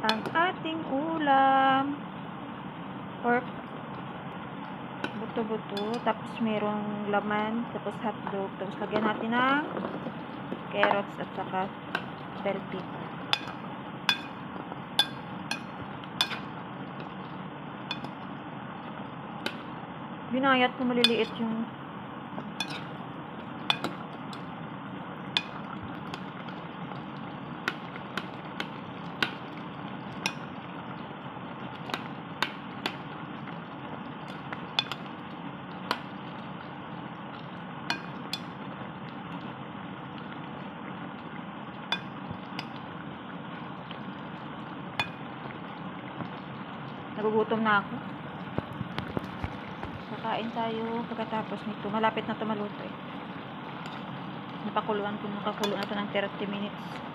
ang ating ulam. Pork, buto-buto, tapos merong laman, tapos hotdog, tapos lagyan natin ng carrots at saka bell pepper. Binayat ko maliliit yung nagugutom na ako. Kakain tayo pagkatapos nito. Malapit na ito maluto eh. Nakakulo na ito ng 30 minutes.